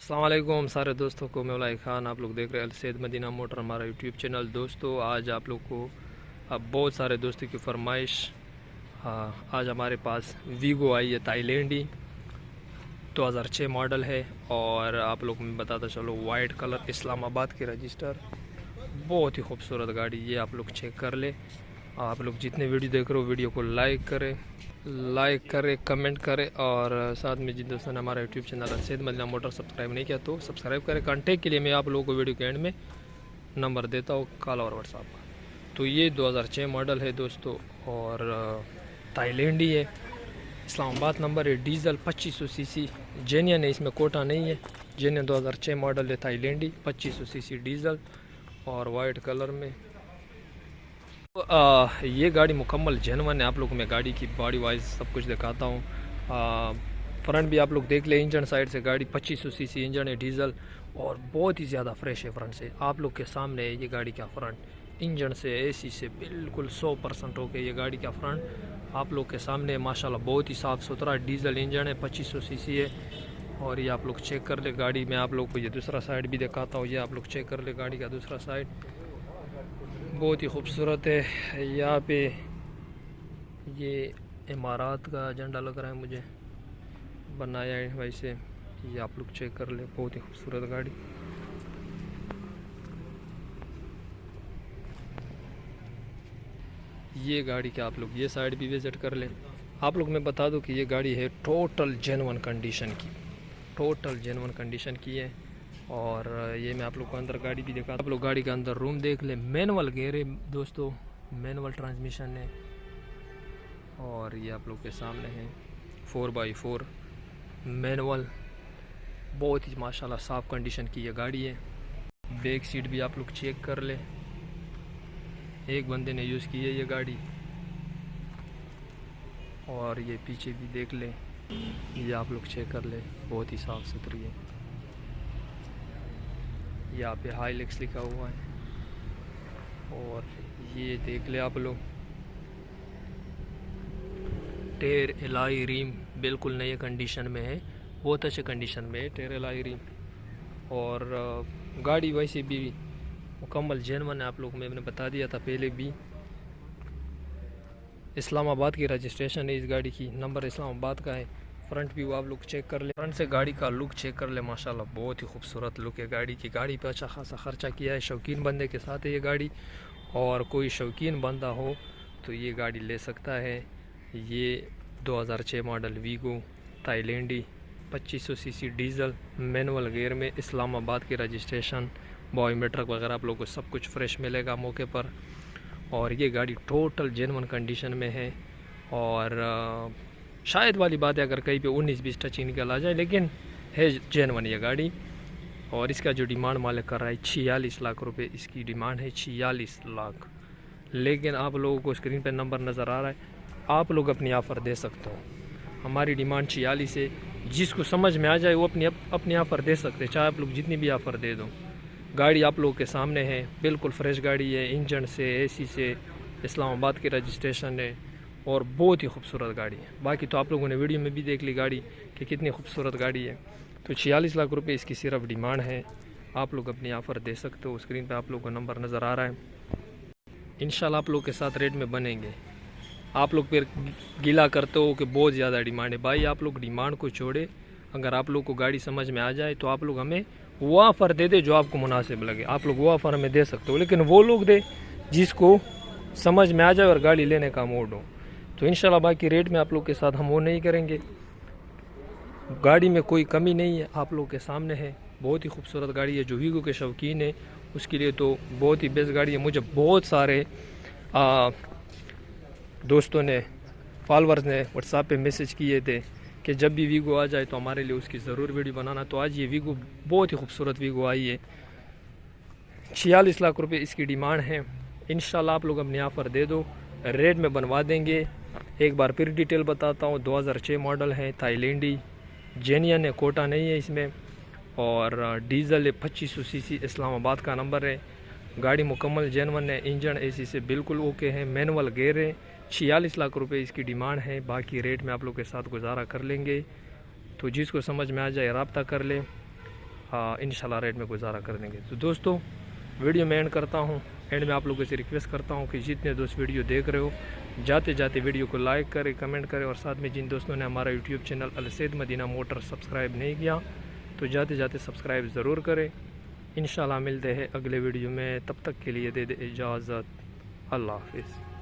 अस्सलाम वालेकुम सारे दोस्तों को, मैं उलाई ख़ान। आप लोग देख रहे हैं अलसैद मदीना मोटर, हमारा यूट्यूब चैनल। दोस्तों आज आप लोग को अब बहुत सारे दोस्तों की फरमाइश, आज हमारे पास वीगो आई है थाईलैंडी 2006 मॉडल है। और आप लोग मैं बताता चलो, वाइट कलर इस्लामाबाद की रजिस्टर, बहुत ही खूबसूरत गाड़ी। ये आप लोग चेक कर ले। आप लोग जितने वीडियो देख रहे हो वीडियो को लाइक करें, कमेंट करें। और साथ में जिन दोस्तों ने हमारा YouTube channel Alsaeed Madina motor subscribe नहीं किया तो सब्सक्राइब करें। कॉन्टेक्ट के लिए मैं आप लोगों को वीडियो के एंड में नंबर देता हूँ, कॉल और व्हाट्सएप का। तो ये 2006 मॉडल है दोस्तों, और थाईलैंडी है, इस्लामाबाद नंबर है, डीजल 2500 सीसी जेन्यन है, इसमें कोटा नहीं है। जेन्यन 2006 मॉडल है, थाईलैंडी 2500 सीसी डीजल और वाइट कलर में। ये गाड़ी मुकम्मल जेनवन है। आप लोगों को मैं गाड़ी की बॉडी वाइज सब कुछ दिखाता हूँ। फ्रंट भी आप लोग देख ले, इंजन साइड से गाड़ी 2500 सीसी इंजन है, डीजल, और बहुत ही ज़्यादा फ्रेश है फ्रंट से। आप लोग के सामने है ये गाड़ी का फ्रंट, इंजन से एसी से बिल्कुल 100% हो के ये गाड़ी का फ्रंट आप लोग के सामने माशाल्लाह बहुत ही साफ़ सुथरा डीजल इंजन है, 2500 सीसी है। और ये आप लोग चेक कर ले गाड़ी में। आप लोग को ये दूसरा साइड भी दिखाता हूँ, ये आप लोग चेक कर ले गाड़ी का दूसरा साइड, बहुत ही खूबसूरत है। यहाँ पे ये इमारात का झंडा लग रहा है मुझे, बनाया है वैसे। ये आप लोग चेक कर ले, बहुत ही खूबसूरत गाड़ी। ये गाड़ी के आप लोग ये साइड भी विज़िट कर ले। आप लोग मैं बता दूं कि ये गाड़ी है टोटल जेन्युइन कंडीशन की, टोटल जेन्युइन कंडीशन की है। और ये मैं आप लोग को अंदर गाड़ी भी दिखा, आप लोग गाड़ी के अंदर रूम देख ले। मैनुअल गेयर है दोस्तों, मैनुअल ट्रांसमिशन है। और ये आप लोग के सामने है 4x4 मैनुअल, बहुत ही माशाल्लाह साफ़ कंडीशन की ये गाड़ी है। बैक सीट भी आप लोग चेक कर ले, एक बंदे ने यूज़ की है ये गाड़ी। और ये पीछे भी देख ले, ये आप लोग चेक कर ले, बहुत ही साफ़ सुथरी है। यहाँ पे हाईलैक्स लिखा हुआ है। और ये देख ले आप लोग, टेर एलाई रिम बिल्कुल नई कंडीशन में है, बहुत अच्छे कंडीशन में है टेर एलाई रिम। और गाड़ी वैसे भी मुकम्मल जेन्युइन है। आप लोग मैंने बता दिया था पहले भी, इस्लामाबाद की रजिस्ट्रेशन है इस गाड़ी की, नंबर इस्लामाबाद का है। फ्रंट व्यू आप लोग चेक कर ले, फ्रंट से गाड़ी का लुक चेक कर ले, माशाल्लाह बहुत ही खूबसूरत लुक है गाड़ी की। गाड़ी पे अच्छा खासा खर्चा किया है, शौकीन बंदे के साथ है ये गाड़ी। और कोई शौकीन बंदा हो तो ये गाड़ी ले सकता है। ये 2006 मॉडल वीगो थाईलैंडी 2500 सीसी डीजल मैनुअल गियर में, इस्लामाबाद की रजिस्ट्रेशन, बायोमेट्रिक वगैरह आप लोग को सब कुछ फ्रेश मिलेगा मौके पर। और ये गाड़ी टोटल जेन्युइन कंडीशन में है। और शायद वाली बात है अगर कहीं पे 19-20 टचिंग निकल आ जाए, लेकिन है जेन्युइन ये गाड़ी। और इसका जो डिमांड मालिक कर रहा है 46 लाख रुपए इसकी डिमांड है, 46 लाख। लेकिन आप लोगों को स्क्रीन पर नंबर नज़र आ रहा है, आप लोग अपनी ऑफ़र दे सकते हो। हमारी डिमांड 46 है, जिसको समझ में आ जाए वो अपनी ऑफ़र दे सकते हैं, चाहे आप लोग जितनी भी ऑफ़र दे दो। गाड़ी आप लोगों के सामने है, बिल्कुल फ्रेश गाड़ी है, इंजन से एसी से, इस्लामाबाद की रजिस्ट्रेशन है, और बहुत ही खूबसूरत गाड़ी है। बाकी तो आप लोगों ने वीडियो में भी देख ली गाड़ी कि कितनी खूबसूरत गाड़ी है। तो 46 लाख रुपए इसकी सिर्फ डिमांड है, आप लोग अपनी ऑफ़र दे सकते हो। स्क्रीन पे आप लोगों को नंबर नज़र आ रहा है, इंशाल्लाह आप लोग के साथ रेट में बनेंगे। आप लोग फिर गिला करते हो कि बहुत ज़्यादा डिमांड है। भाई आप लोग डिमांड को छोड़े, अगर आप लोग को गाड़ी समझ में आ जाए तो आप लोग हमें वो ऑफ़र दे दे जो आपको मुनासिब लगे। आप लोग वो ऑफ़र हमें दे सकते हो, लेकिन वो लोग दे जिसको समझ में आ जाए और गाड़ी लेने का मूड हो। तो इंशाल्लाह बाकी रेट में आप लोग के साथ हम वो नहीं करेंगे। गाड़ी में कोई कमी नहीं है, आप लोग के सामने है, बहुत ही खूबसूरत गाड़ी है। जो वीगो के शौकीन है उसके लिए तो बहुत ही बेस्ट गाड़ी है। मुझे बहुत सारे दोस्तों ने, फॉलोअर्स ने व्हाट्सएप पे मैसेज किए थे कि जब भी वीगो आ जाए तो हमारे लिए उसकी ज़रूर वीडियो बनाना। तो आज ये वीगो, बहुत ही खूबसूरत वीगो आई है, 46 लाख रुपए इसकी डिमांड है। इंशाल्लाह आप लोग अपनी ऑफ़र दे दो, रेट में बनवा देंगे। एक बार फिर डिटेल बताता हूँ, 2006 मॉडल है, थाईलैंडी जेन्युइन है, कोटा नहीं है इसमें। और डीजल है, 2500 सीसी, इस्लामाबाद का नंबर है। गाड़ी मुकम्मल जेन्युइन है, इंजन एसी से बिल्कुल ओके है, मैनुअल गेयर है। 46 लाख रुपए इसकी डिमांड है। बाकी रेट में आप लोग के साथ गुजारा कर लेंगे। तो जिसको समझ में आ जाए रब्ता कर ले। इंशाल्लाह रेट में गुजारा कर देंगे। तो दोस्तों वीडियो में एंड करता हूँ। एंड में आप लोगों से रिक्वेस्ट करता हूँ कि जितने दोस्त वीडियो देख रहे हो जाते जाते वीडियो को लाइक करें, कमेंट करें, और साथ में जिन दोस्तों ने हमारा YouTube channel Alsaeed Madina motor subscribe नहीं किया तो जाते जाते सब्सक्राइब ज़रूर करें। इंशाल्लाह मिलते हैं अगले वीडियो में, तब तक के लिए दे दे इजाज़त। अल्लाह हाफिज़।